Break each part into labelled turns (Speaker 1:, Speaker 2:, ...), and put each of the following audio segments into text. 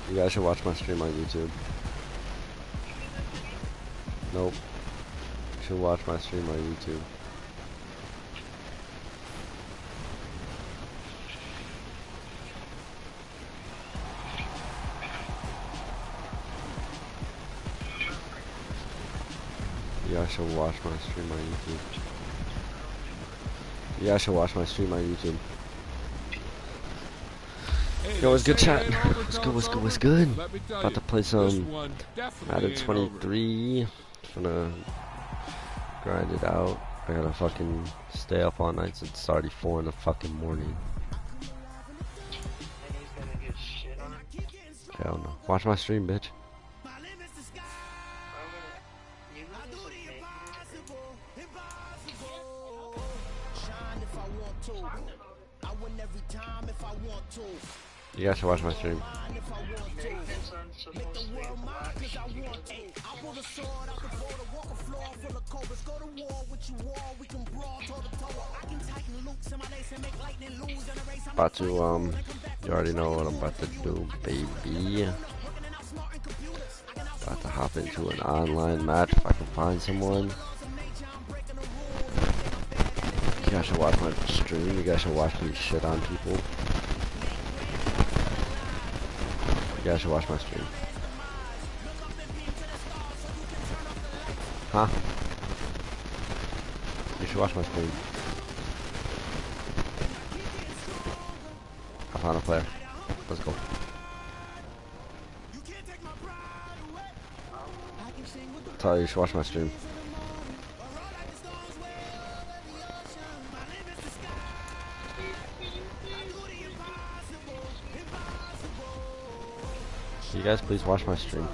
Speaker 1: You guys should watch my stream on YouTube. Nope. You should watch my stream on YouTube. You guys should watch my stream on YouTube. You guys should watch my stream on YouTube. Yo, what's good, chat? What's good, what's good, what's good? About to play some Madden 23. Just gonna grind it out. I gotta fucking stay up all night since it's already 4 in the fucking morning. Hell no. Watch my stream, bitch. You guys should watch my stream. About to, you already know what I'm about to do, baby. About to hop into an online match if I can find someone. You guys should watch my stream. You guys should watch me shit on people. You guys should watch my stream. Huh? You should watch my stream. I found a player. Let's go. Tell you, you should watch my stream. You guys please watch my stream.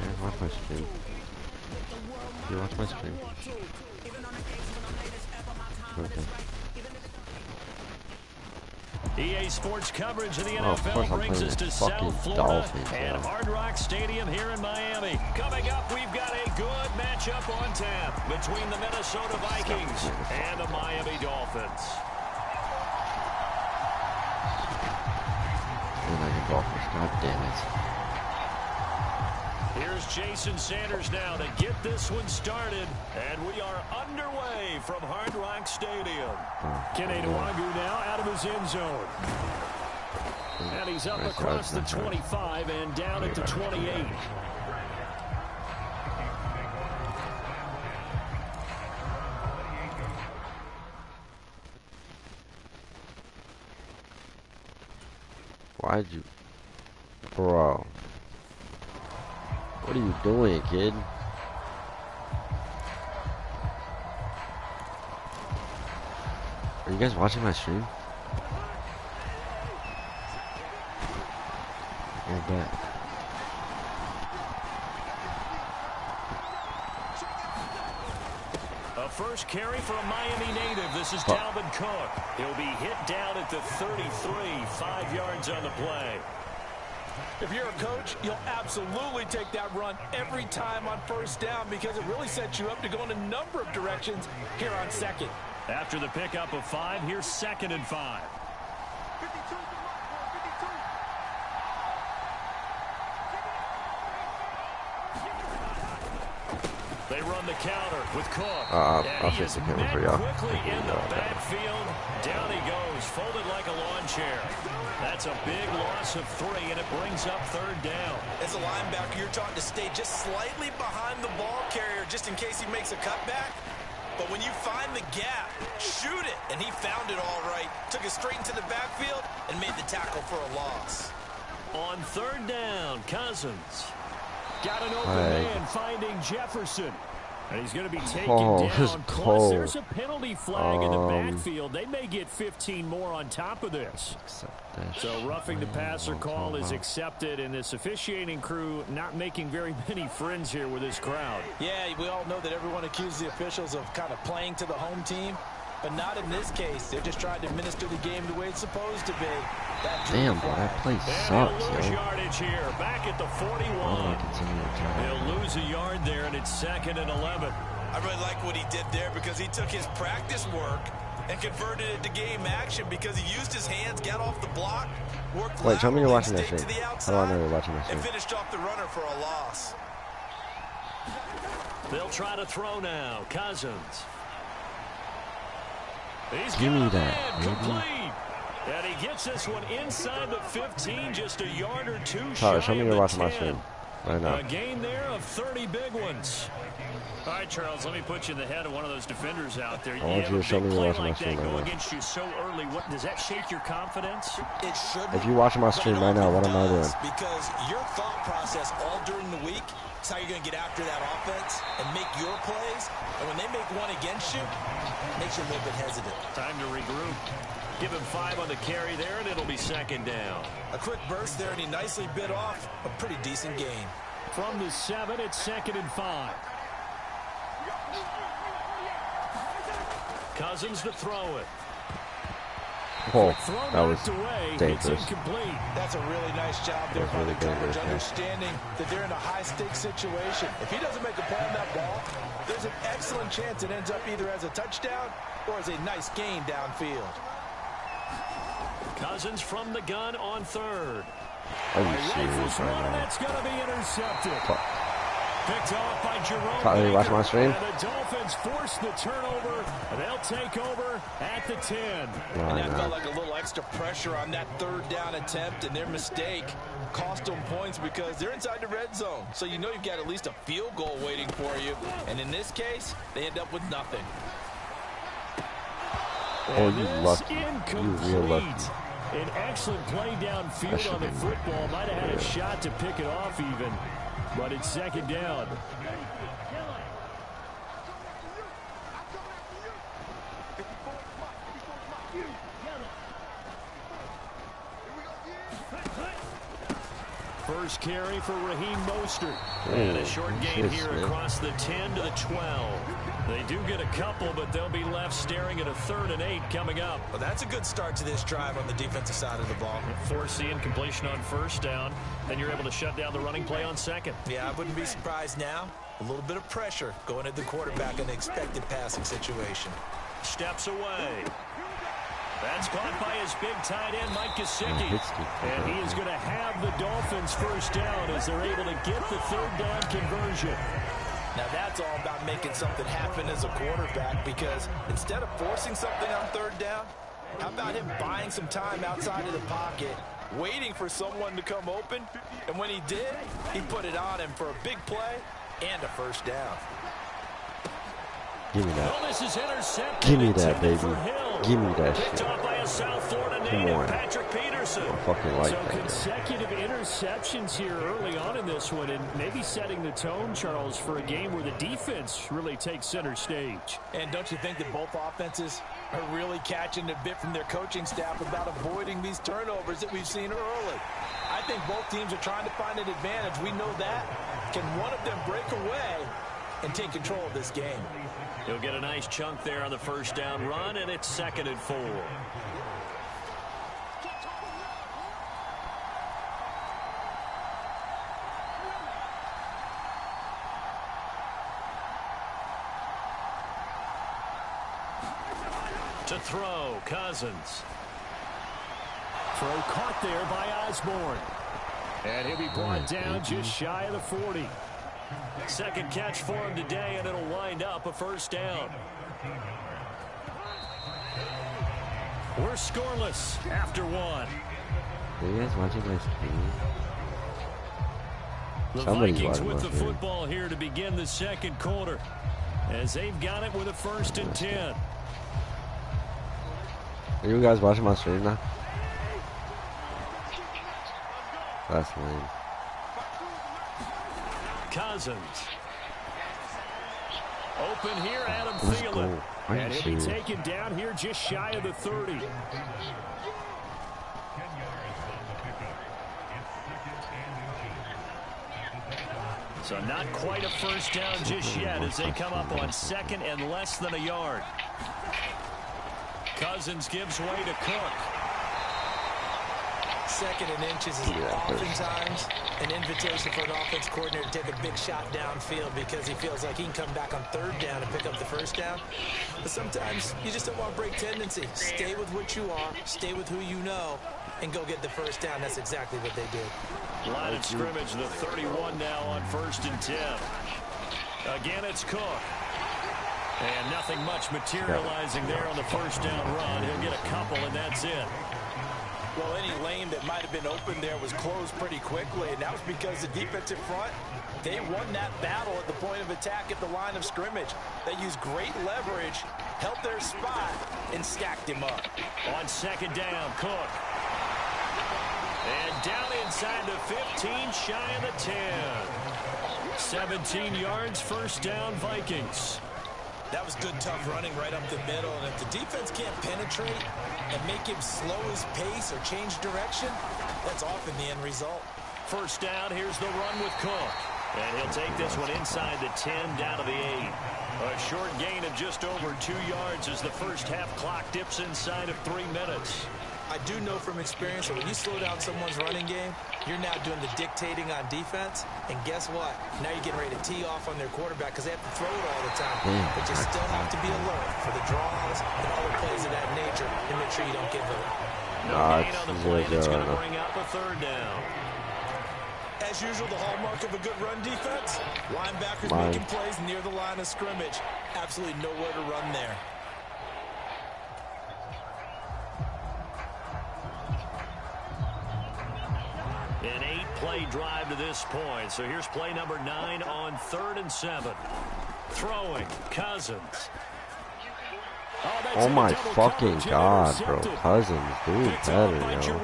Speaker 1: Yeah, watch my stream. You watch my stream. Okay.
Speaker 2: EA Sports coverage of the NFL brings us to South Florida and Hard Rock Stadium here in Miami. Coming up, we've got a good matchup on tap between the Minnesota Vikings and the Miami Dolphins.
Speaker 1: God damn it.
Speaker 2: Here's Jason Sanders now to get this one started, and we are underway from Hard Rock Stadium. Kenny Nwangu now out of his end zone. And he's up across the 25 and down at the 28.
Speaker 1: Why'd you... Bro. What are you doing, kid? Are you guys watching my stream? I bet.
Speaker 2: A first carry for a Miami native. This is Dalvin Cook. He'll be hit down at the 33, 5 yards on the play.
Speaker 3: If you're a coach, you'll absolutely take that run every time on first down because it really sets you up to go in a number of directions here on second.
Speaker 2: After the pickup of 5, here's 2nd and 5. They run the counter with Cook.
Speaker 1: I'll fix the camera for y'all.
Speaker 2: Quickly in the backfield. Down he goes, folded like a lawn chair. That's a big loss of 3, and it brings up 3rd down.
Speaker 3: As a linebacker, you're taught to stay just slightly behind the ball carrier just in case he makes a cutback. But when you find the gap, shoot it. And he found it all right. Took it straight into the backfield and made the tackle for a loss.
Speaker 2: On 3rd down, Cousins. Got an open man finding Jefferson. And he's going to be taken down. Plus, there's a penalty flag in the backfield. They may get 15 more on top of this. So roughing the passer call is accepted, and this officiating crew not making very many friends here with this crowd.
Speaker 3: Yeah, we all know that everyone accuses the officials of kind of playing to the home team, but not in this case. They're just trying to administer the game the way it's supposed to be.
Speaker 1: Damn, boy, that play sucks, yo.
Speaker 2: Yardage here, back at the 41. They'll lose a yard there, and it's 2nd and 11.
Speaker 3: I really like what he did there because he took his practice work and converted it to game action because he used his hands, got off the block, worked
Speaker 1: Wait, tell me you're watching that
Speaker 3: to
Speaker 1: stream.
Speaker 3: the
Speaker 1: How do I
Speaker 3: outside,
Speaker 1: know you're watching that stream?
Speaker 3: and finished off the runner for a loss.
Speaker 2: They'll try to throw now. Cousins.
Speaker 1: Give me that, baby.
Speaker 2: Complete. And he gets this one inside the 15, just a yard or two
Speaker 1: Tyler,
Speaker 2: shy
Speaker 1: show me
Speaker 2: of
Speaker 1: you're
Speaker 2: the
Speaker 1: watching my
Speaker 2: 10.
Speaker 1: stream right now.
Speaker 2: A gain there of 30 big ones.
Speaker 4: All right, Charles, let me put you in the head of one of those defenders out there.
Speaker 1: I want you to show me you're watching my stream
Speaker 4: go
Speaker 1: right now.
Speaker 4: against you so early. What does that shake your confidence?
Speaker 3: It should.
Speaker 1: If you're watching my stream right now, what am I doing?
Speaker 3: Because your thought process all during the week is how you're going to get after that offense and make your plays. And when they make one against you, it makes you a little bit hesitant.
Speaker 2: Time to regroup. Give him 5 on the carry there, and it'll be second down.
Speaker 3: A quick burst there, and he nicely bit off a pretty decent gain.
Speaker 2: From the 7, it's 2nd and 5. Cousins to throw it.
Speaker 1: Oh,
Speaker 2: Throw
Speaker 1: that was
Speaker 2: knocked away. It's
Speaker 1: dangerous.
Speaker 2: incomplete.
Speaker 3: That's a really nice job there
Speaker 1: That was
Speaker 3: by
Speaker 1: really
Speaker 3: the coverage,
Speaker 1: dangerous, yeah.
Speaker 3: understanding that they're in a high-stakes situation. If he doesn't make a play on that ball, there's an excellent chance it ends up either as a touchdown or as a nice gain downfield.
Speaker 2: Cousins from the gun on 3rd.
Speaker 1: Are you serious right now?
Speaker 2: That's going to be intercepted. Picked off by Jerome.
Speaker 1: Tyler, you watching my stream?
Speaker 2: And the Dolphins force the turnover. They'll take over at the 10.
Speaker 3: And that felt like a little extra pressure on that 3rd down attempt, and their mistake cost them points because they're inside the red zone. So you know you've got at least a field goal waiting for you. And in this case, they end up with nothing.
Speaker 1: Oh, you lucky. You real lucky.
Speaker 2: An excellent play downfield on the football. Might have had a shot to pick it off even. But it's 2nd down. First carry for Raheem Mostert. And a short gain here across the 10 to the 12. They do get a couple, but they'll be left staring at a 3rd and 8 coming up.
Speaker 3: Well, that's a good start to this drive on the defensive side of the ball.
Speaker 2: Force the incompletion on 1st down. Then you're able to shut down the running play on 2nd.
Speaker 3: Yeah, I wouldn't be surprised now. A little bit of pressure going at the quarterback in the expected passing situation.
Speaker 2: Steps away. That's caught by his big tight end, Mike Gesicki. And he is going to have the Dolphins first down as they're able to get the 3rd down conversion.
Speaker 3: Now that's all about making something happen as a quarterback, because instead of forcing something on 3rd down, how about him buying some time outside of the pocket, waiting for someone to come open, and when he did, he put it on him for a big play and a first down.
Speaker 1: Give me that.
Speaker 2: Well, this is intercepted.
Speaker 1: Give me that, baby. Give me that
Speaker 2: Picked
Speaker 1: shit.
Speaker 2: off by a South Florida
Speaker 1: Come
Speaker 2: native,
Speaker 1: on.
Speaker 2: Patrick Peterson.
Speaker 1: I fucking like
Speaker 2: So
Speaker 1: that.
Speaker 2: consecutive interceptions here early on in this one, and maybe setting the tone, Charles, for a game where the defense really takes center stage.
Speaker 3: And don't you think that both offenses are really catching a bit from their coaching staff about avoiding these turnovers that we've seen early? I think both teams are trying to find an advantage. We know that. Can one of them break away and take control of this game?
Speaker 2: He'll get a nice chunk there on the first down run, and it's 2nd and 4. To throw, Cousins. Throw caught there by Osborne. And he'll be brought down just shy of the 40. 2nd catch for him today, and it'll wind up a first down. We're scoreless after 1.
Speaker 1: Are you guys watching my stream?
Speaker 2: The
Speaker 1: Somebody's
Speaker 2: Vikings
Speaker 1: watching
Speaker 2: with
Speaker 1: my
Speaker 2: the
Speaker 1: stream.
Speaker 2: football here to begin the 2nd quarter, as they've got it with a 1st and 10.
Speaker 1: Are you guys watching my stream now? That's lame.
Speaker 2: Cousins. Open here, Adam
Speaker 1: Let's
Speaker 2: Thielen.
Speaker 1: go. Are you
Speaker 2: And he'll be
Speaker 1: serious?
Speaker 2: taken down here just shy of the 30. So not quite a first down just yet as they come up on 2nd and less than a yard. Cousins gives way to Cook.
Speaker 3: Second and inches is oftentimes an invitation for an offense coordinator to take a big shot downfield because he feels like he can come back on third down and pick up the first down. But sometimes you just don't want to break tendency. Stay with what you are, stay with who you know, and go get the first down. That's exactly what they did.
Speaker 2: Line of scrimmage, the 31 now on 1st and 10. Again, it's Cook. And nothing much materializing there on the first down run. He'll get a couple, and that's it.
Speaker 3: Well, any lane that might have been open there was closed pretty quickly, and that was because the defensive front, they won that battle at the point of attack at the line of scrimmage. They used great leverage, held their spot, and stacked him up.
Speaker 2: On 2nd down, Cook. And down inside the 15, shy of the 10. 17 yards, first down, Vikings.
Speaker 3: That was good, tough running right up the middle. And if the defense can't penetrate and make him slow his pace or change direction, that's often the end result.
Speaker 2: First down, here's the run with Cook. And he'll take this one inside the 10, down to the 8. A short gain of just over 2 yards as the first half clock dips inside of 3 minutes.
Speaker 3: I do know from experience that when you slow down someone's running game, you're now doing the dictating on defense. And guess what? Now you're getting ready to tee off on their quarterback because they have to throw it all the time. But you still have to be alert for the draws and other plays of that nature and make sure you don't give up.
Speaker 2: No gain on the play that's going to bring up a 3rd down.
Speaker 3: As usual, the hallmark of a good run defense, linebackers making plays near the line of scrimmage. Absolutely nowhere to run there.
Speaker 2: An 8-play drive to this point. So here's play number 9 on 3rd and 7. Throwing, Cousins.
Speaker 1: Oh my fucking God, bro. Cousins, dude, better, yo.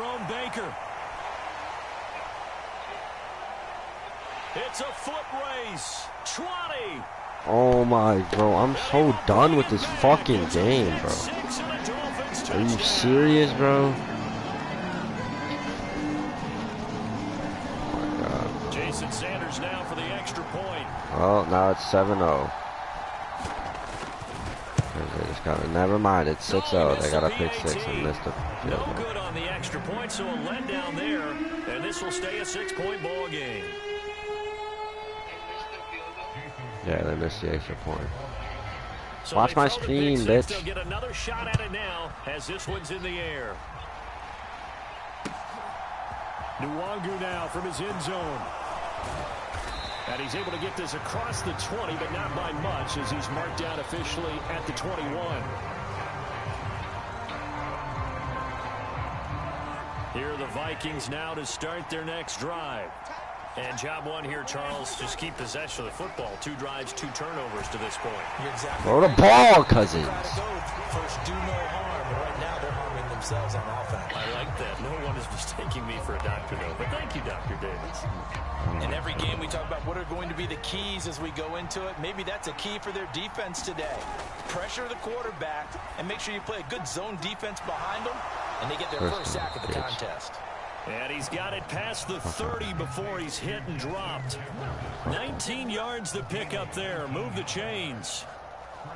Speaker 2: It's a foot race. 20.
Speaker 1: Oh my, bro, I'm so done with this fucking game, bro. Are you serious, bro?
Speaker 2: Jason Sanders now for the extra point.
Speaker 1: Well, now it's 7-0. They just got it. Never mind, it's 6-0. They got a pick 6 and missed the field goal.
Speaker 2: No good on the extra point, so a letdown there, and this will stay a 6-point ball game.
Speaker 1: Yeah, they missed the extra point.
Speaker 2: So
Speaker 1: watch my screen, bitch.
Speaker 2: They'll get another shot at it now as this one's in the air. Nwangu now from his end zone. And he's able to get this across the 20, but not by much as he's marked down officially at the 21. Here are the Vikings now to start their next drive. And job one here, Charles, just keep possession of the football. 2 drives, 2 turnovers to this point.
Speaker 3: You're exactly
Speaker 1: throw the ball, Cousins.
Speaker 3: First, do no harm. And right now, they're harming themselves on offense.
Speaker 2: I like that. No one is mistaking me for a doctor, though. But thank you, Dr. Davis.
Speaker 3: In every game, we talk about what are going to be the keys as we go into it. Maybe that's a key for their defense today. Pressure the quarterback and make sure you play a good zone defense behind them, and they get their first sack of the contest.
Speaker 2: And he's got it past the 30 before he's hit and dropped. 19 yards to pick up there. Move the chains.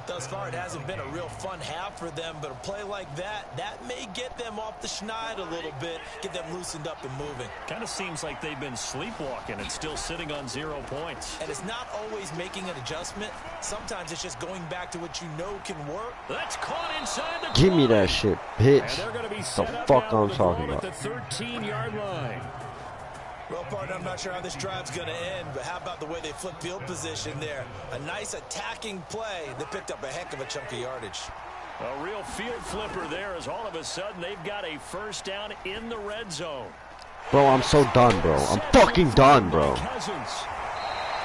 Speaker 3: Thus far, it hasn't been a real fun half for them, but a play like that, that may get them off the schneid a little bit, get them loosened up and moving.
Speaker 2: Kind of seems like they've been sleepwalking and still sitting on 0 points.
Speaker 3: And it's not always making an adjustment. Sometimes it's just going back to what you know can work.
Speaker 2: That's caught inside the
Speaker 1: Give me that shit, bitch.
Speaker 2: And they're going to be
Speaker 1: the fuck I'm talking about.
Speaker 2: At the 13-yard line.
Speaker 3: Well, partner, I'm not sure how this drive's going to end, but how about the way they flip field position there? A nice attacking play that picked up a heck of a chunk of yardage.
Speaker 2: A real field flipper there as all of a sudden they've got a first down in the red zone.
Speaker 1: Bro, I'm so done, bro. I'm fucking done, bro.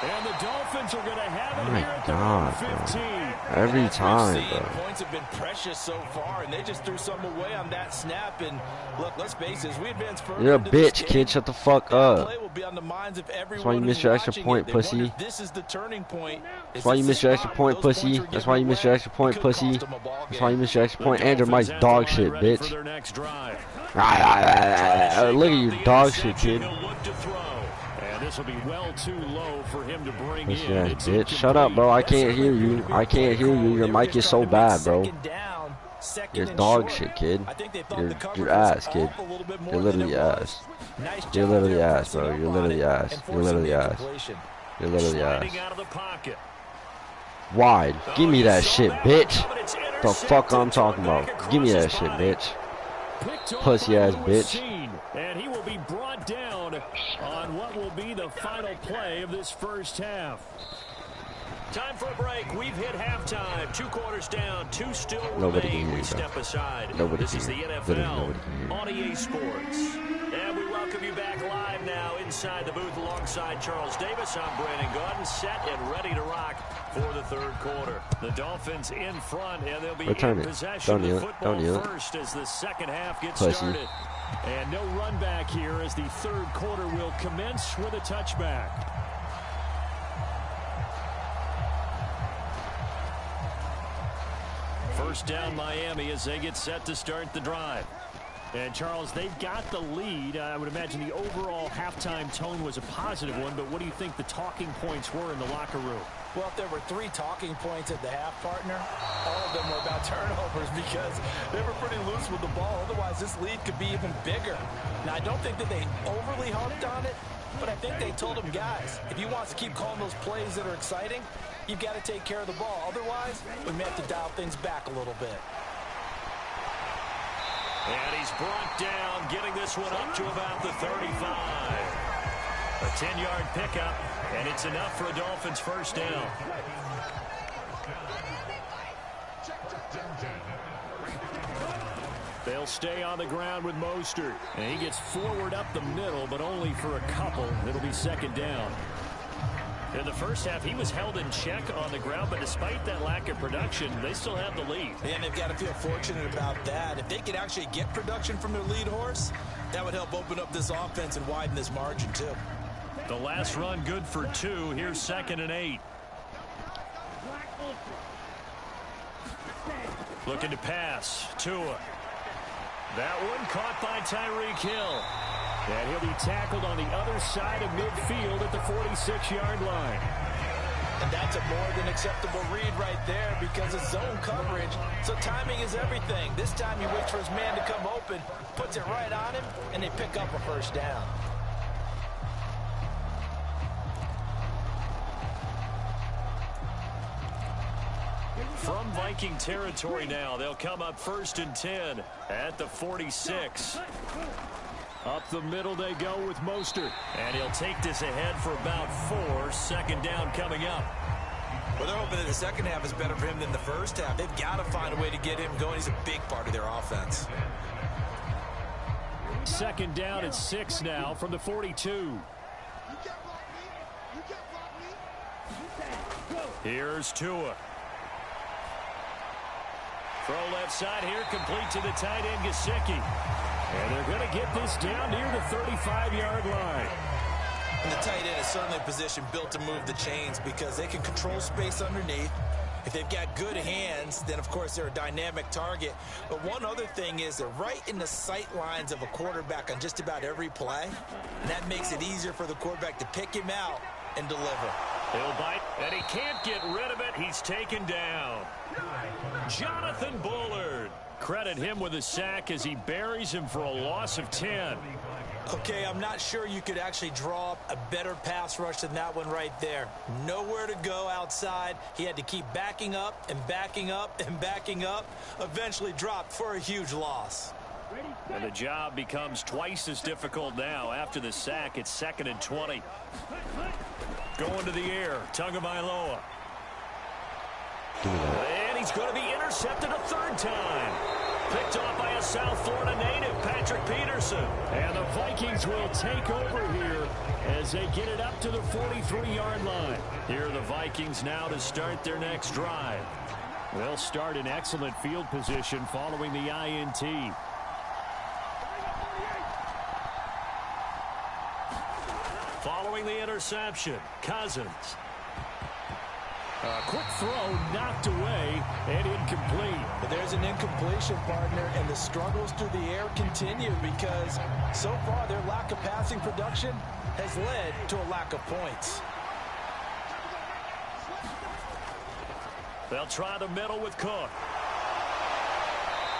Speaker 2: And the Dolphins are going to have it
Speaker 1: oh my
Speaker 2: here at
Speaker 1: God,
Speaker 2: the 15.
Speaker 1: bro. Every time, bro.
Speaker 3: Points have been precious so far, and they just threw some away on that snap. And look, let's face it, as we advance further.
Speaker 1: You're a bitch, kid. Shut the fuck up.
Speaker 3: Play will be on the minds of
Speaker 1: That's why you missed your extra point, pussy.
Speaker 3: This is the turning point.
Speaker 1: That's why you missed your extra point, pussy. That's why you missed your extra point, pussy. That's why you missed your extra point. And your Mike's dog shit, bitch. Look at you, dog shit, kid.
Speaker 2: This will be well too low for him to bring
Speaker 1: Pussy
Speaker 2: in.
Speaker 1: ass bitch. Shut up, bro. I can't hear you. I can't hear you. Your mic is so bad, bro.
Speaker 3: Second and
Speaker 1: dog
Speaker 3: short.
Speaker 1: shit, kid.
Speaker 3: I think they thought the coverage
Speaker 1: You're
Speaker 3: was
Speaker 1: ass, kid.
Speaker 3: off a little bit more
Speaker 1: You're
Speaker 3: than
Speaker 1: literally
Speaker 3: it was.
Speaker 1: ass.
Speaker 3: Nice
Speaker 1: You're
Speaker 3: job
Speaker 1: literally
Speaker 3: there
Speaker 1: ass,
Speaker 3: pressing
Speaker 1: bro.
Speaker 3: up
Speaker 1: You're
Speaker 3: on
Speaker 1: literally
Speaker 3: it
Speaker 1: ass.
Speaker 3: and
Speaker 1: You're
Speaker 3: forcing
Speaker 1: literally
Speaker 3: the
Speaker 1: ass.
Speaker 3: incompletion.
Speaker 1: You're literally ass.
Speaker 2: Sliding out of the pocket.
Speaker 1: Wide. Give me that shit, bitch.
Speaker 2: It's
Speaker 1: The fuck I'm talking
Speaker 2: back
Speaker 1: about.
Speaker 2: across
Speaker 1: Give me
Speaker 2: his
Speaker 1: that shit,
Speaker 2: body.
Speaker 1: bitch.
Speaker 2: Picked off
Speaker 1: Pussy
Speaker 2: by
Speaker 1: ass
Speaker 2: Lewis
Speaker 1: bitch.
Speaker 2: Seen, and he will be brought down on what will be the final play of this first half. Time for a break. We've hit halftime. 2 quarters down. 2 still
Speaker 1: Nobody
Speaker 2: remain.
Speaker 1: can hear
Speaker 2: We
Speaker 1: you, bro.
Speaker 2: step aside.
Speaker 1: Nobody
Speaker 2: This
Speaker 1: can
Speaker 2: is the
Speaker 1: hear you.
Speaker 2: NFL
Speaker 1: Literally nobody can hear you.
Speaker 2: on EA Sports. And we welcome you back live now inside the booth alongside Charles Davis. I'm Brandon Gordon, set and ready to rock for the third quarter. The Dolphins in front, and they'll be in possession of the football first as the second half gets started. And no run back here as the third quarter will commence with a touchback. First down Miami as they get set to start the drive. And Charles, they've got the lead. I would imagine the overall halftime tone was a positive one, but what do you think the talking points were in the locker room?
Speaker 3: Well, if there were 3 talking points at the half, partner, all of them were about turnovers because they were pretty loose with the ball. Otherwise, this lead could be even bigger. Now, I don't think that they overly harped on it, but I think they told them, guys, if you want to keep calling those plays that are exciting, you've got to take care of the ball. Otherwise, we may have to dial things back a little bit.
Speaker 2: And he's brought down, getting this one up to about the 35. A 10-yard pickup, and it's enough for a Dolphins first down. They'll stay on the ground with Mostert. And he gets forward up the middle, but only for a couple. It'll be second down. In the first half, he was held in check on the ground, but despite that lack of production, they still have the lead.
Speaker 3: And they've got to feel fortunate about that. If they could actually get production from their lead horse, that would help open up this offense and widen this margin, too.
Speaker 2: The last run good for 2. Here's 2nd and 8. Looking to pass. Tua. That one caught by Tyreek Hill. And he'll be tackled on the other side of midfield at the 46-yard line.
Speaker 3: And that's a more than acceptable read right there because it's zone coverage, so timing is everything. This time he waits for his man to come open, puts it right on him, and they pick up a first down.
Speaker 2: From Viking territory now, they'll come up 1st and 10 at the 46. Up the middle they go with Mostert. And he'll take this ahead for about 4. Second down coming up.
Speaker 3: Well, they're hoping that the second half is better for him than the first half. They've got to find a way to get him going. He's a big part of their offense.
Speaker 2: Second down at 6 now from the 42. Here's Tua. Throw left side here, complete to the tight end, Gesicki. And they're going to get this down near the 35-yard line.
Speaker 3: And the tight end is certainly a position built to move the chains because they can control space underneath. If they've got good hands, then, of course, they're a dynamic target. But one other thing is they're right in the sight lines of a quarterback on just about every play. And that makes it easier for the quarterback to pick him out and deliver.
Speaker 2: He'll bite, and he can't get rid of it. He's taken down. Jonathan Bullard. Credit him with a sack as he buries him for a loss of 10.
Speaker 3: Okay, I'm not sure you could actually draw up a better pass rush than that one right there. Nowhere to go outside. He had to keep backing up and backing up and backing up. Eventually dropped for a huge loss.
Speaker 2: And the job becomes twice as difficult now. After the sack, it's 2nd and 20. Going to the air, Tagovailoa. And he's going to be intercepted a 3rd time. Picked off by a South Florida native, Patrick Peterson. And the Vikings will take over here as they get it up to the 43-yard line. Here are the Vikings now to start their next drive. They'll start in excellent field position following the INT. Following the interception, Cousins. A quick throw knocked away and incomplete.
Speaker 3: But there's an incompletion, partner, and the struggles through the air continue because so far their lack of passing production has led to a lack of points.
Speaker 2: They'll try the middle with Cook.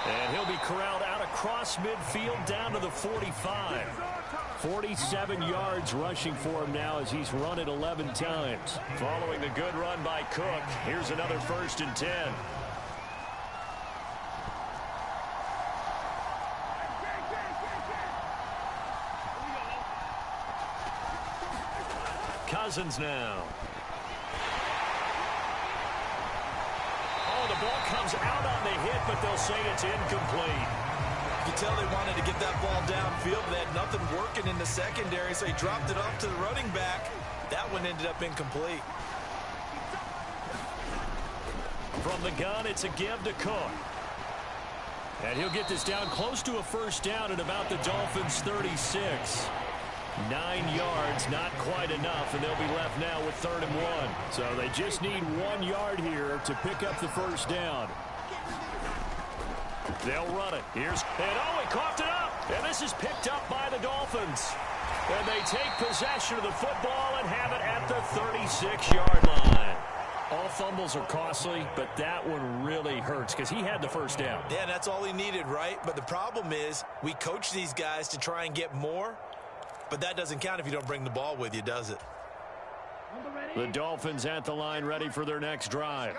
Speaker 2: And he'll be corralled out across midfield down to the 45. 47 yards rushing for him now as he's run it 11 times. Following the good run by Cook, here's another 1st and 10. Cousins now. Oh, the ball comes out on the hit, but they'll say it's incomplete.
Speaker 3: You can tell they wanted to get that ball downfield. They had nothing working in the secondary, so he dropped it off to the running back. That one ended up incomplete.
Speaker 2: From the gun, it's a give to Cook. And he'll get this down close to a 1st down at about the Dolphins' 36. 9 yards, not quite enough, and they'll be left now with 3rd and 1. So they just need 1 yard here to pick up the 1st down. They'll run it. He coughed it up. And this is picked up by the Dolphins. And they take possession of the football and have it at the 36-yard line. All fumbles are costly, but that one really hurts because he had the 1st down.
Speaker 3: Yeah, that's all he needed, right? But the problem is we coach these guys to try and get more, but that doesn't count if you don't bring the ball with you, does it?
Speaker 2: The Dolphins at the line ready for their next drive.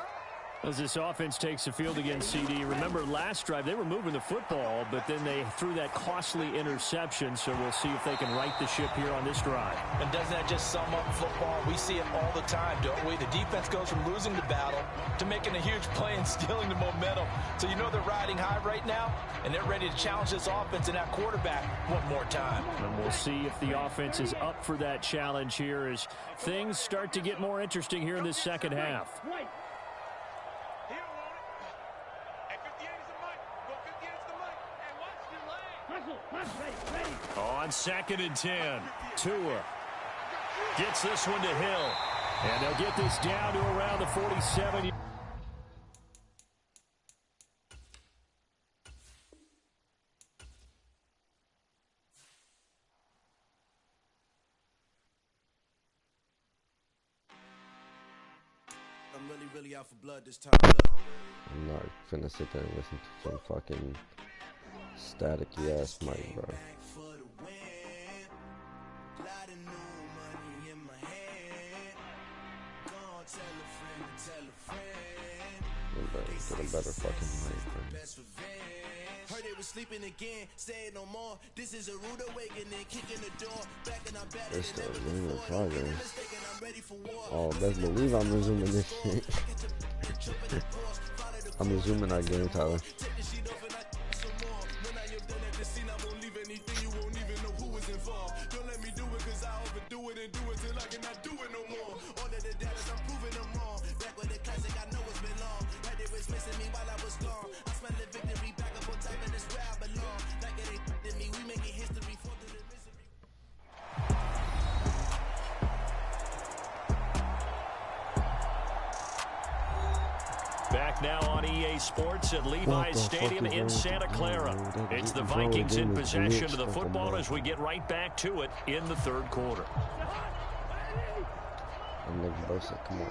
Speaker 2: As this offense takes the field against CD, remember last drive they were moving the football, but then they threw that costly interception, so we'll see if they can right the ship here on this drive.
Speaker 3: And doesn't that just sum up football? We see it all the time, don't we? The defense goes from losing the battle to making a huge play and stealing the momentum. So you know they're riding high right now, and they're ready to challenge this offense and that quarterback one more time.
Speaker 2: And we'll see if the offense is up for that challenge here as things start to get more interesting here in this second half. On 2nd and 10, Tua gets this one to Hill. And they'll get this down to around the 47.
Speaker 5: I'm really out for blood this time.
Speaker 1: I'm not finna sit there and listen to some fucking staticky ass mic, bro. Get a better fucking mic, bro.
Speaker 5: Heard they was sleeping again, say no more. This is a rude awakening, kicking the door, back in our bed.
Speaker 1: It's still in progress. Oh, best believe I'm resuming this shit. I'm resuming our game, Tyler.
Speaker 2: Back now on EA Sports at Levi's Stadium in Santa Clara. It's the Vikings in possession of the football as we get right back to it in the 3rd quarter.
Speaker 1: I'm Nick Bosa, come on.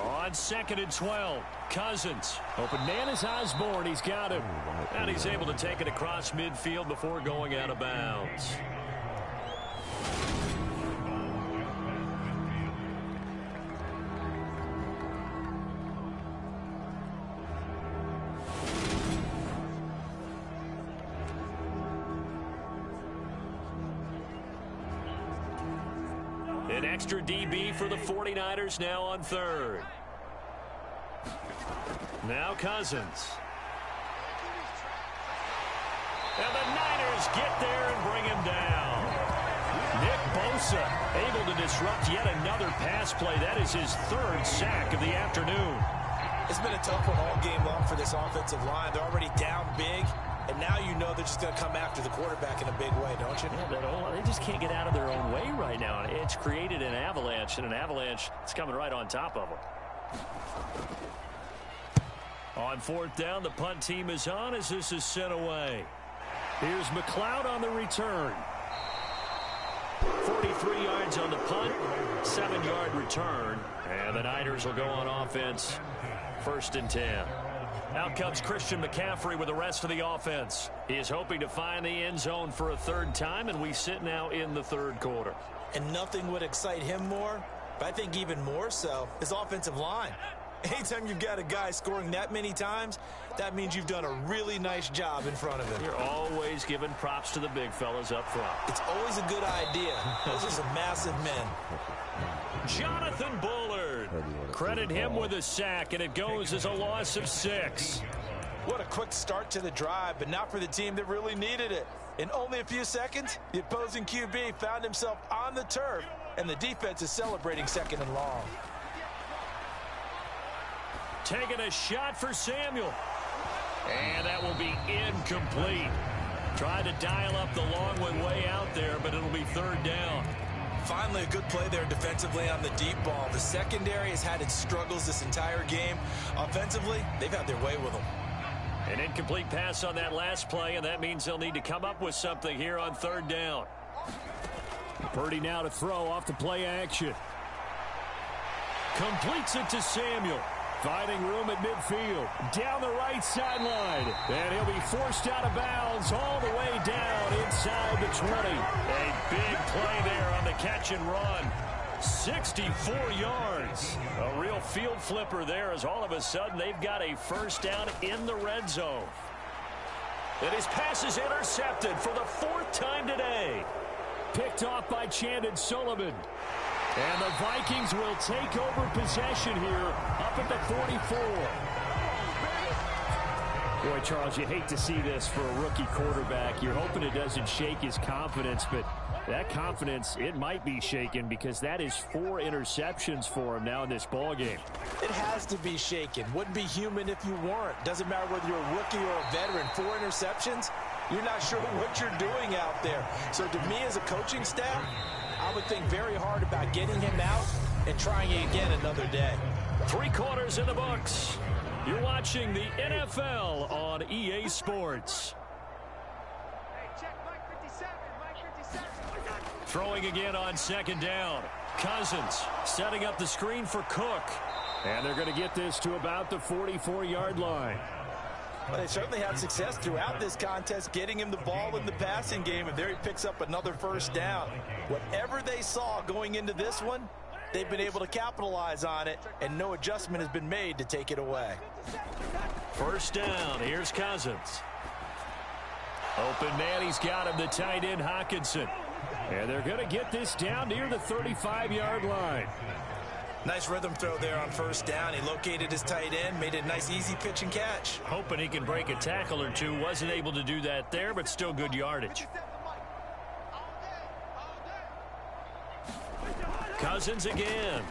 Speaker 2: On 2nd and 12, Cousins. Open man is Osborne. He's got him. And he's able to take it across midfield before going out of bounds. An extra DB for the 49ers now on 3rd. Now Cousins. And the Niners get there and bring him down. Nick Bosa able to disrupt yet another pass play. That is his 3rd sack of the afternoon.
Speaker 3: It's been a tough one all game long for this offensive line. They're already down big. And now you know they're just going to come after the quarterback in a big way, don't you?
Speaker 2: Yeah, they just can't get out of their own way right now. It's created an avalanche, and an avalanche is coming right on top of them. On 4th down, the punt team is on as this is sent away. Here's McLeod on the return. 43 3 yards on the punt, 7-yard return, and the Niners will go on offense, 1st and 10. Out comes Christian McCaffrey with the rest of the offense. He is hoping to find the end zone for a 3rd time, and we sit now in the 3rd quarter.
Speaker 3: And nothing would excite him more, but I think even more so, his offensive line. Anytime you've got a guy scoring that many times, that means you've done a really nice job in front of him.
Speaker 2: You're always giving props to the big fellas up front.
Speaker 3: It's always a good idea. Those are some massive men.
Speaker 2: Jonathan Bullard. Credit him with a sack, and it goes as a loss of 6.
Speaker 3: What a quick start to the drive, but not for the team that really needed it. In only a few seconds, the opposing QB found himself on the turf, and the defense is celebrating 2nd and long.
Speaker 2: Taking a shot for Samuel. And that will be incomplete. Tried to dial up the long one way out there, but it'll be 3rd down.
Speaker 3: Finally, a good play there defensively on the deep ball. The secondary has had its struggles this entire game. Offensively, they've had their way with them.
Speaker 2: An incomplete pass on that last play, and that means they'll need to come up with something here on 3rd down. Purdy now to throw off the play action. Completes it to Samuel. Finding room at midfield. Down the right sideline. And he'll be forced out of bounds all the way down inside the 20. A big play there on the catch and run. 64 yards. A real field flipper there as all of a sudden they've got a 1st down in the red zone. And his pass is intercepted for the 4th time today. Picked off by Chandon Sullivan. And the Vikings will take over possession here up at the 44. Boy, Charles, you hate to see this for a rookie quarterback. You're hoping it doesn't shake his confidence, but that confidence, it might be shaken because that is 4 interceptions for him now in this ballgame.
Speaker 3: It has to be shaken. Wouldn't be human if you weren't. Doesn't matter whether you're a rookie or a veteran. 4 interceptions, you're not sure what you're doing out there. So to me as a coaching staff, I would think very hard about getting him out and trying it again another day.
Speaker 2: 3 quarters in the books. You're watching the NFL on EA Sports. Throwing again on 2nd down. Cousins setting up the screen for Cook. And they're going to get this to about the 44-yard line.
Speaker 3: Well, they certainly had success throughout this contest getting him the ball in the passing game, and there he picks up another 1st down. Whatever they saw going into this one, they've been able to capitalize on it, and no adjustment has been made to take it away.
Speaker 2: 1st down. Here's Cousins. Open man, he's got him, the tight end Hawkinson. And they're going to get this down near the 35-yard line.
Speaker 3: Nice rhythm throw there on 1st down. He located his tight end, made it a nice, easy pitch and catch.
Speaker 2: Hoping he can break a tackle or two. Wasn't able to do that there, but still good yardage. Cousins again.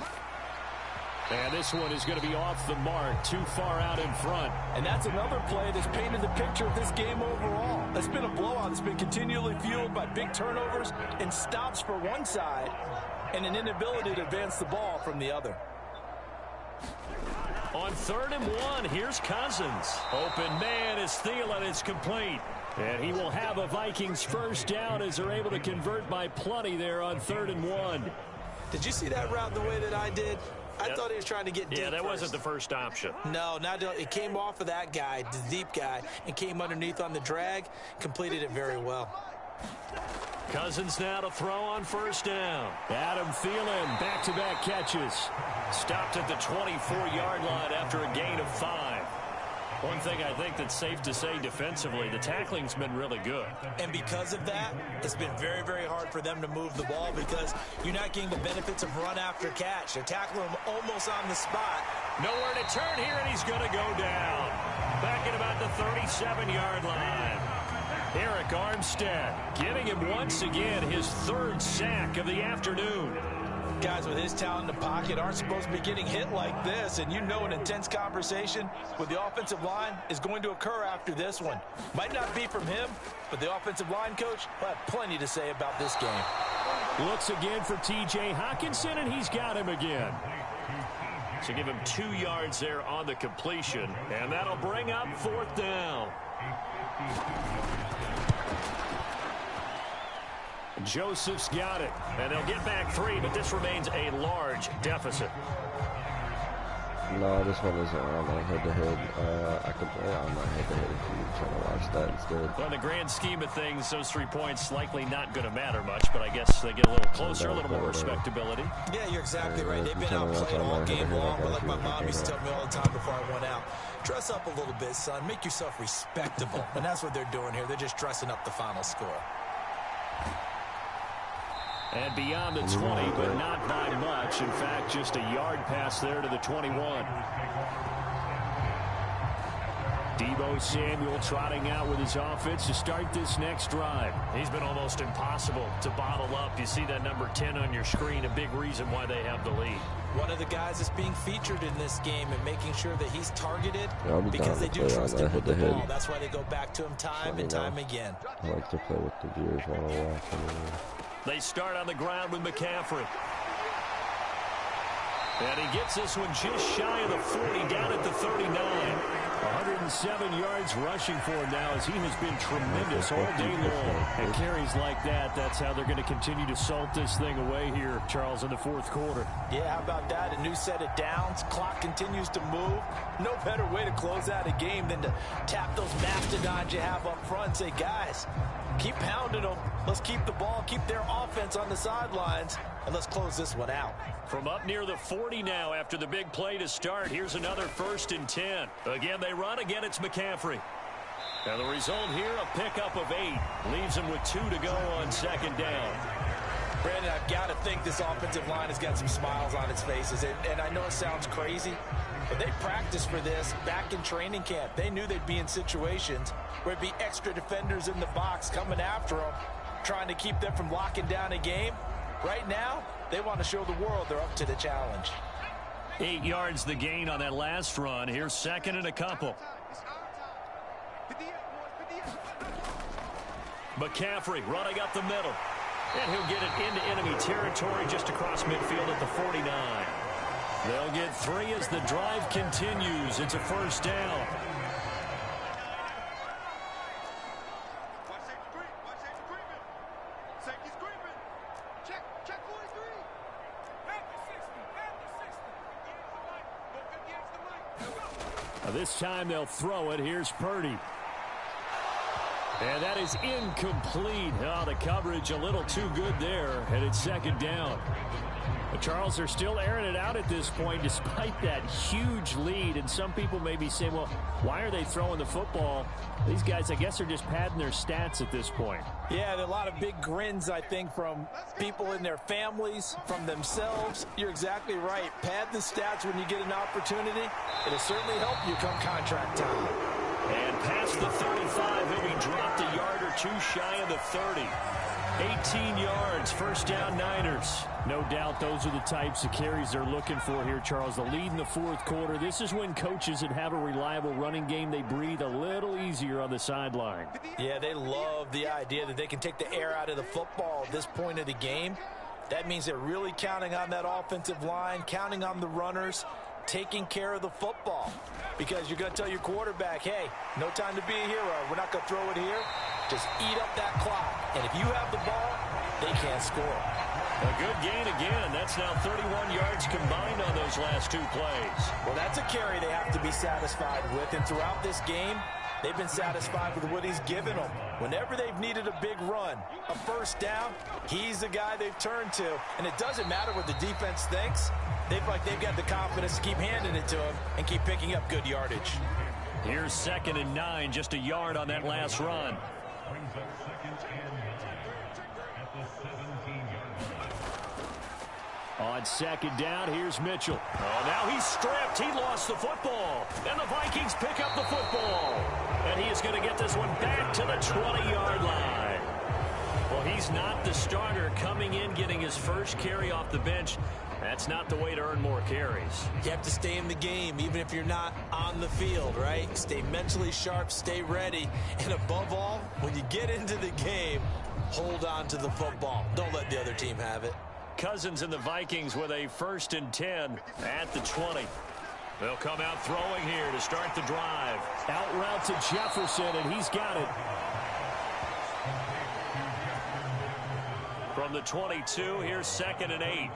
Speaker 2: And this one is going to be off the mark, too far out in front.
Speaker 3: And that's another play that's painted the picture of this game overall. It's been a blowout. It's been continually fueled by big turnovers and stops for one side and an inability to advance the ball from the other.
Speaker 2: On 3rd and 1, here's Cousins. Open man is Thielen. It's complete. And he will have a Vikings 1st down as they're able to convert by plenty there on 3rd and 1.
Speaker 3: Did you see that route the way that I did? I thought he was trying to get deep.
Speaker 2: Yeah, that
Speaker 3: first.
Speaker 2: wasn't the first option.
Speaker 3: No, it came off of that guy, the deep guy, and came underneath on the drag, completed it very well.
Speaker 2: Cousins now to throw on 1st down. Adam Thielen, back-to-back catches. Stopped at the 24-yard line after a gain of 5. One thing I think that's safe to say defensively, the tackling's been really good.
Speaker 3: And because of that, it's been very, very hard for them to move the ball because you're not getting the benefits of run after catch. They're tackling him almost on the spot.
Speaker 2: Nowhere to turn here, and he's going to go down. Back at about the 37-yard line. Eric Armstead getting him once again his 3rd sack of the afternoon.
Speaker 3: Guys with his talent in the pocket aren't supposed to be getting hit like this, and you know an intense conversation with the offensive line is going to occur after this one. Might not be from him, but the offensive line coach will have plenty to say about this game.
Speaker 2: Looks again for T.J. Hawkinson, and he's got him again. So give him 2 yards there on the completion, and that'll bring up 4th down. Joseph's got it. And they'll get back 3, but this remains a large deficit.
Speaker 1: No, this one isn't on my head-to-head. I could play on my head-to-head if you're trying to watch that instead.
Speaker 2: Well, in the grand scheme of things, those 3 points likely not going to matter much, but I guess they get a little closer, a little more respectability.
Speaker 3: Yeah, you're exactly right. They've been outplayed all game long, but like my mom used to tell me all the time before I went out, dress up a little bit, son. Make yourself respectable. And that's what they're doing here. They're just dressing up the final score.
Speaker 2: And beyond the 20, but not by much. In fact, just a yard pass there to the 21. Deebo Samuel trotting out with his offense to start this next drive. He's been almost impossible to bottle up. You see that number 10 on your screen, a big reason why they have the lead.
Speaker 3: One of the guys that's being featured in this game and making sure that he's targeted because they do trust him with the ball. That's why they go back to him time and time again.
Speaker 1: I like to play with the viewers while I watch anyway.
Speaker 2: They start on the ground with McCaffrey. And he gets this one just shy of the 40, down at the 39. 107 yards rushing for him now as he has been tremendous all day long. And carries like that, that's how they're going to continue to salt this thing away here, Charles, in the fourth quarter.
Speaker 3: Yeah, how about that? A new set of downs. Clock continues to move. No better way to close out a game than to tap those mastodons you have up front and say, guys, keep pounding them. Let's keep the ball, keep their offense on the sidelines, and let's close this one out.
Speaker 2: From up near the 40 now after the big play to start. Here's another 1st and 10. Again, they run. Again, it's McCaffrey. And the result here, a pickup of 8. Leaves him with 2 to go on 2nd down.
Speaker 3: Brandon, I've got to think this offensive line has got some smiles on its faces. And I know it sounds crazy, but they practiced for this back in training camp. They knew they'd be in situations where it'd be extra defenders in the box coming after them, trying to keep them from locking down a game. Right now, they want to show the world they're up to the challenge.
Speaker 2: 8 yards the gain on that last run. Here's 2nd and a couple. McCaffrey running up the middle. And he'll get it into enemy territory just across midfield at the 49. They'll get 3 as the drive continues. It's a 1st down. This time they'll throw it. Here's Purdy. And that is incomplete. Oh, the coverage a little too good there. And it's 2nd down. But Charles, they're still airing it out at this point despite that huge lead. And some people may be saying, well, why are they throwing the football? These guys, I guess, are just padding their stats at this point.
Speaker 3: Yeah, there are a lot of big grins, I think, from people in their families, from themselves. You're exactly right. Pad the stats when you get an opportunity. It'll certainly help you come contract time.
Speaker 2: And past the 35, he'll be dropped a yard or 2 shy of the 30. 18 yards, 1st down Niners. No doubt those are the types of carries they're looking for here, Charles. The lead in the fourth quarter. This is when coaches that have a reliable running game, they breathe a little easier on the sideline.
Speaker 3: Yeah, they love the idea that they can take the air out of the football at this point of the game. That means they're really counting on that offensive line, counting on the runners, taking care of the football. Because you're going to tell your quarterback, hey, no time to be a hero. We're not going to throw it here. Just eat up that clock. And if you have the ball, they can't score.
Speaker 2: A good gain again. That's now 31 yards combined on those last 2 plays.
Speaker 3: Well, that's a carry they have to be satisfied with. And throughout this game, they've been satisfied with what he's given them. Whenever they've needed a big run, a 1st down, he's the guy they've turned to. And it doesn't matter what the defense thinks. They've got the confidence to keep handing it to him and keep picking up good yardage.
Speaker 2: Here's 2nd and 9, just a yard on that last run. On 2nd down, here's Mitchell. Oh, now he's stripped. He lost the football. And the Vikings pick up the football. And he is going to get this one back to the 20-yard line. Well, he's not the starter coming in, getting his first carry off the bench. That's not the way to earn more carries.
Speaker 3: You have to stay in the game, even if you're not on the field, right? Stay mentally sharp, stay ready. And above all, when you get into the game, hold on to the football. Don't let the other team have it.
Speaker 2: Cousins and the Vikings with a 1st and 10 at the 20. They'll come out throwing here to start the drive. Out route to Jefferson, and he's got it. from the 22. Here's 2nd and 8.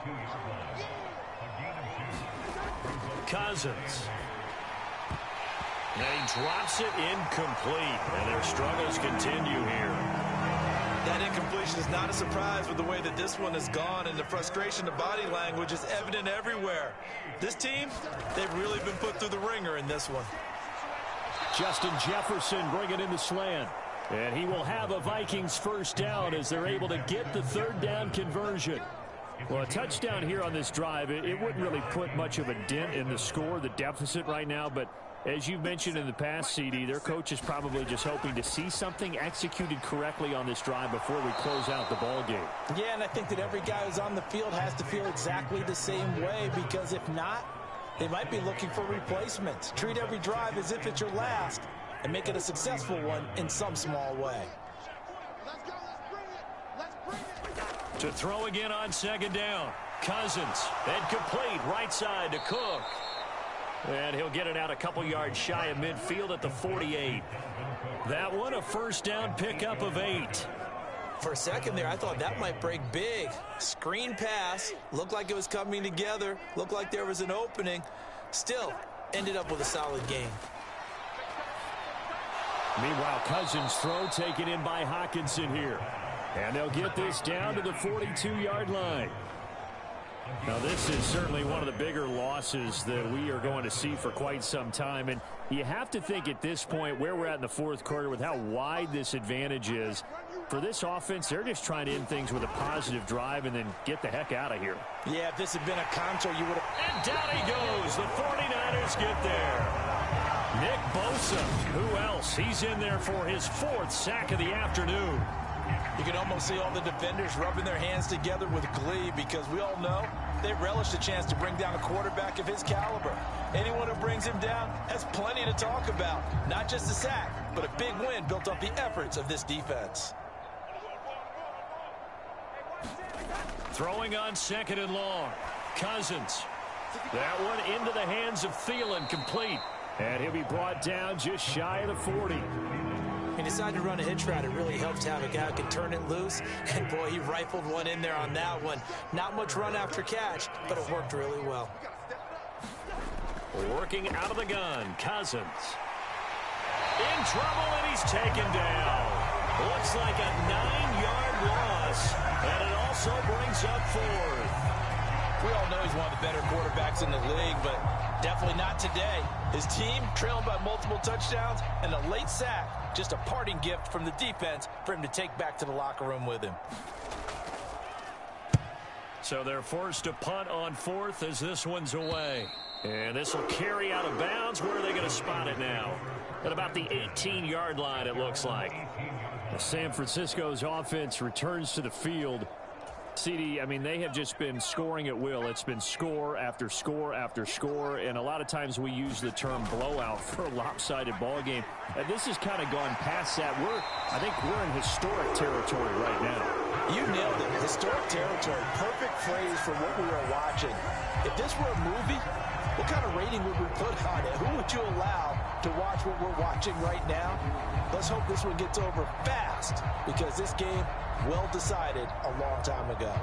Speaker 2: Cousins. And he drops it incomplete. And their struggles continue here.
Speaker 3: That incompletion is not a surprise with the way that this one has gone, and the frustration, the body language is evident everywhere. This team, they've really been put through the ringer in this one.
Speaker 2: Justin Jefferson bringing in the slant. And he will have a Vikings first down as they're able to get the 3rd down conversion. Well, a touchdown here on this drive, it wouldn't really put much of a dent in the score, the deficit right now, but as you've mentioned in the past, CD, their coach is probably just hoping to see something executed correctly on this drive before we close out the ball game.
Speaker 6: Yeah, and I think that every guy who's on the field has to feel exactly the same way, because if not, they might be looking for replacements. Treat every drive as if it's your last and make it a successful one in some small way.
Speaker 2: To throw again on 2nd down. Cousins, and complete right side to Cook. And he'll get it out a couple yards shy of midfield at the 48. That one a first down pickup of 8.
Speaker 3: For a second there, I thought that might break big. Screen pass, looked like it was coming together, looked like there was an opening. Still, ended up with a solid game.
Speaker 2: Meanwhile, Cousins' throw taken in by Hawkinson here. And they'll get this down to the 42-yard line. Now, this is certainly one of the bigger losses that we are going to see for quite some time. And you have to think at this point where we're at in the 4th quarter with how wide this advantage is. For this offense, they're just trying to end things with a positive drive and then get the heck out of here.
Speaker 6: Yeah, if this had been a contour, you would have...
Speaker 2: And down he goes. The 49ers get there. Nick Bosa, who else? He's in there for his 4th sack of the afternoon.
Speaker 3: You can almost see all the defenders rubbing their hands together with glee, because we all know they relish the chance to bring down a quarterback of his caliber. Anyone who brings him down has plenty to talk about. Not just a sack, but a big win built off the efforts of this defense.
Speaker 2: Throwing on 2nd and long. Cousins. That one into the hands of Thielen, complete. And he'll be brought down just shy of the 40.
Speaker 6: He decided to run a hitch route. It really helped to have a guy who can turn it loose. And, boy, he rifled one in there on that one. Not much run after catch, but it worked really well.
Speaker 2: Working out of the gun, Cousins. In trouble, and he's taken down. Looks like a 9-yard loss. And it also brings up 4th.
Speaker 3: We all know he's one of the better quarterbacks in the league, but definitely not today. His team trailing by multiple touchdowns, and a late sack, just a parting gift from the defense for him to take back to the locker room with him.
Speaker 2: So they're forced to punt on 4th as this one's away. And this will carry out of bounds. Where are they going to spot it now? At about the 18-yard line, it looks like. San Francisco's offense returns to the field. CD, I mean, they have just been scoring at will. It's been score after score after score, and a lot of times we use the term blowout for a lopsided ball game. And this has kind of gone past that. I think we're in historic territory right now.
Speaker 6: You nailed it. Historic territory. Perfect phrase for what we are watching. If this were a movie, what kind of rating would we put on it? Who would you allow to watch what we're watching right now? Let's hope this one gets over fast, because this game, well decided a long time ago.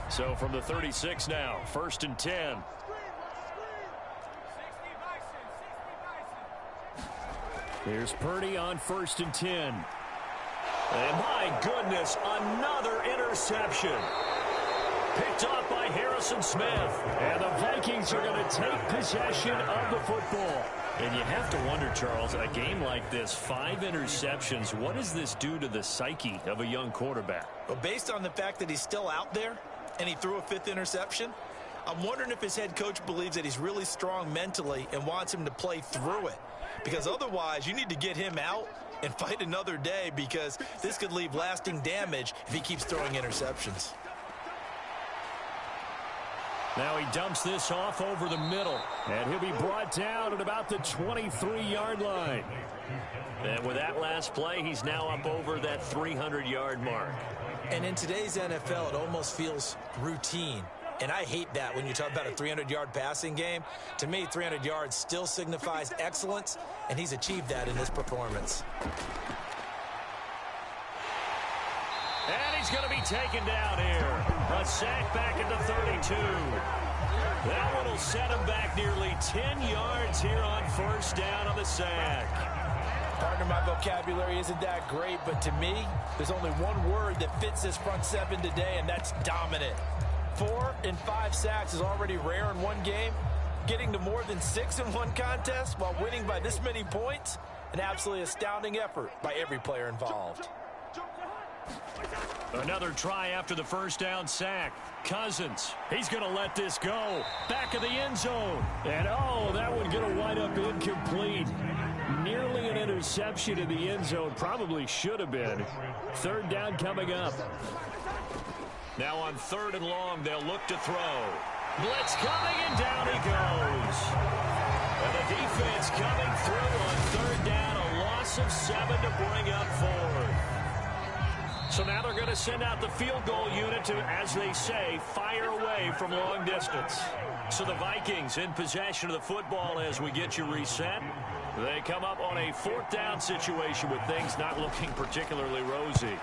Speaker 2: So from the 36 now, 1st and 10. Here's Purdy on 1st and 10. And my goodness, another interception. Picked off by Harrison Smith. And the Vikings are going to take possession of the football. And you have to wonder, Charles, a game like this, 5 interceptions, what does this do to the psyche of a young quarterback?
Speaker 3: Well, based on the fact that he's still out there and he threw a 5th interception, I'm wondering if his head coach believes that he's really strong mentally and wants him to play through it. Because otherwise, you need to get him out and fight another day, because this could leave lasting damage if he keeps throwing interceptions.
Speaker 2: Now he dumps this off over the middle, and he'll be brought down at about the 23-yard line. And with that last play, he's now up over that 300-yard mark.
Speaker 3: And in today's NFL, it almost feels routine. And I hate that when you talk about a 300-yard passing game. To me, 300 yards still signifies excellence, and he's achieved that in this performance.
Speaker 2: he's going to be taken down here. A sack back at the 32. That one will set him back nearly 10 yards here on first down on the sack.
Speaker 6: Partner, my vocabulary isn't that great, but to me, there's only one word that fits this front seven today, and that's dominant. 4 and 5 sacks is already rare in one game. Getting to more than 6 in one contest while winning by this many points, an absolutely astounding effort by every player involved.
Speaker 2: Another try after the first down sack. Cousins, he's going to let this go. Back of the end zone. And, oh, that one going to wind up incomplete. Nearly an interception in the end zone. Probably should have been. Third down coming up. Now on 3rd and long, they'll look to throw. Blitz coming, and down he goes. And the defense coming through on 3rd down. A loss of 7 to bring up 4th. So now they're going to send out the field goal unit to, as they say, fire away from long distance. So the Vikings in possession of the football as we get you reset. They come up on a 4th down situation with things not looking particularly rosy.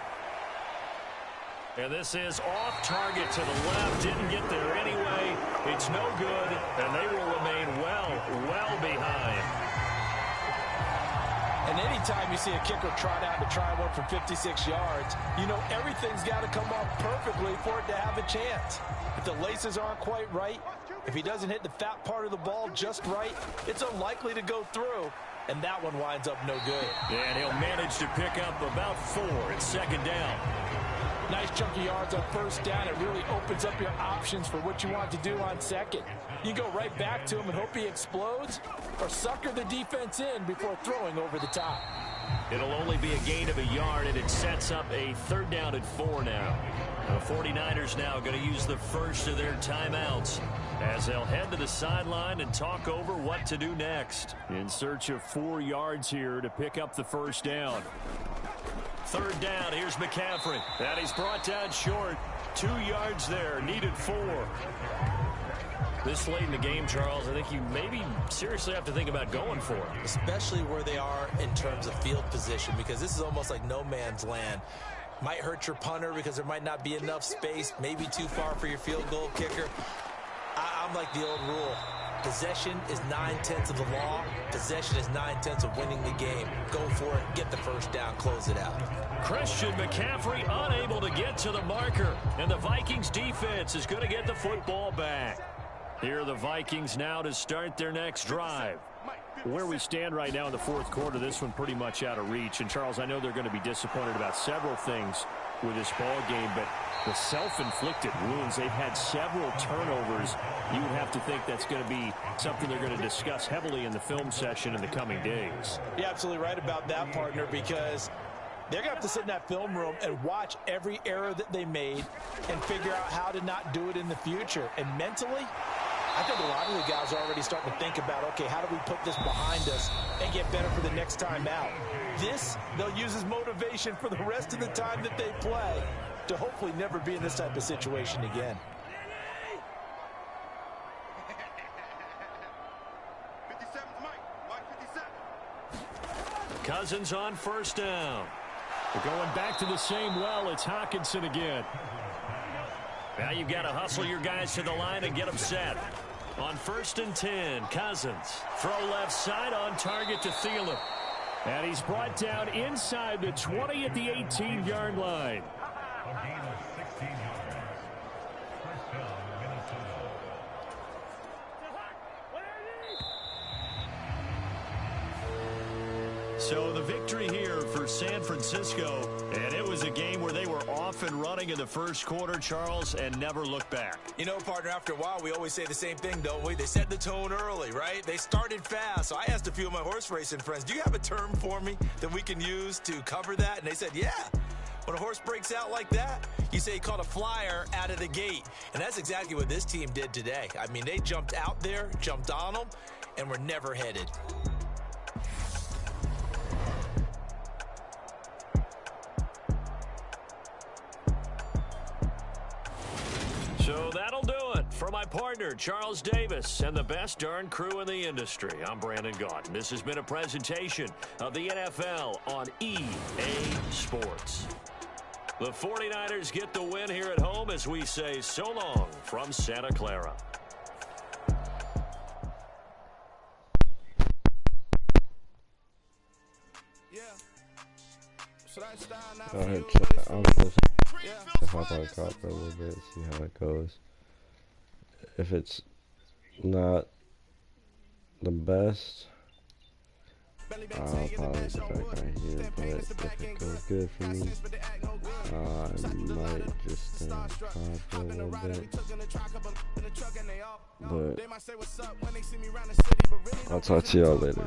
Speaker 2: And this is off target to the left. Didn't get there anyway. It's no good, and they will remain well behind.
Speaker 6: And anytime you see a kicker trot out to try one from 56 yards, you know everything's got to come off perfectly for it to have a chance. If the laces aren't quite right, if he doesn't hit the fat part of the ball just right, it's unlikely to go through, and that one winds up no good.
Speaker 2: And he'll manage to pick up about 4 at 2nd down.
Speaker 6: Nice chunky yards on 1st down. It really opens up your options for what you want to do on 2nd. You go right back to him and hope he explodes, or sucker the defense in before throwing over the top.
Speaker 2: It'll only be a gain of a yard, and it sets up a 3rd down at 4 now. The 49ers now going to use the first of their timeouts as they'll head to the sideline and talk over what to do next. In search of 4 yards here to pick up the first down. 3rd down, here's McCaffrey. And he's brought down short. 2 yards there, needed 4. This late in the game, Charles, I think you maybe seriously have to think about going for it.
Speaker 3: Especially where they are in terms of field position, because this is almost like no man's land. Might hurt your punter because there might not be enough space, maybe too far for your field goal kicker. I'm like the old rule. Possession is 9/10 of the law. Possession is 9/10 of winning the game. Go for it, get the first down, close it out.
Speaker 2: Christian McCaffrey unable to get to the marker, and the Vikings defense is going to get the football back. Here are the Vikings now to start their next drive. Where we stand right now in the 4th quarter, this one pretty much out of reach. And, Charles, I know they're going to be disappointed about several things with this ball game, but the self-inflicted wounds, they've had several turnovers. You would have to think that's going to be something they're going to discuss heavily in the film session in the coming days.
Speaker 6: You're absolutely right about that, partner, because they're going to have to sit in that film room and watch every error that they made and figure out how to not do it in the future. And mentally, I think a lot of the guys are already starting to think about, okay, how do we put this behind us and get better for the next time out? This, they'll use as motivation for the rest of the time that they play to hopefully never be in this type of situation again.
Speaker 2: Cousins on 1st down. We're going back to the same well. It's Hockenson again. Now you've got to hustle your guys to the line and get them set. On 1st and 10, Cousins. Throw left side on target to Thielen. And he's brought down inside the 20 at the 18-yard line. So the victory here for San Francisco, and it was a game where they were off and running in the 1st quarter, Charles, and never looked back.
Speaker 3: You know, partner, after a while, we always say the same thing, don't we? They set the tone early, right? They started fast. So I asked a few of my horse racing friends, do you have a term for me that we can use to cover that? And they said, yeah. When a horse breaks out like that, you say he caught a flyer out of the gate. And that's exactly what this team did today. I mean, they jumped out there, jumped on them, and were never headed.
Speaker 2: So that'll do it for my partner, Charles Davis, and the best darn crew in the industry. I'm Brandon Gaudin. This has been a presentation of the NFL on EA Sports. The 49ers get the win here at home as we say so long from Santa Clara.
Speaker 1: Go ahead, check. I'm supposed to hop on cop for a little bit, see how it goes. If it's not the best, I'll probably get back right here, but if it goes good for me, I might just stay on top for a little bit. But I'll talk to y'all later.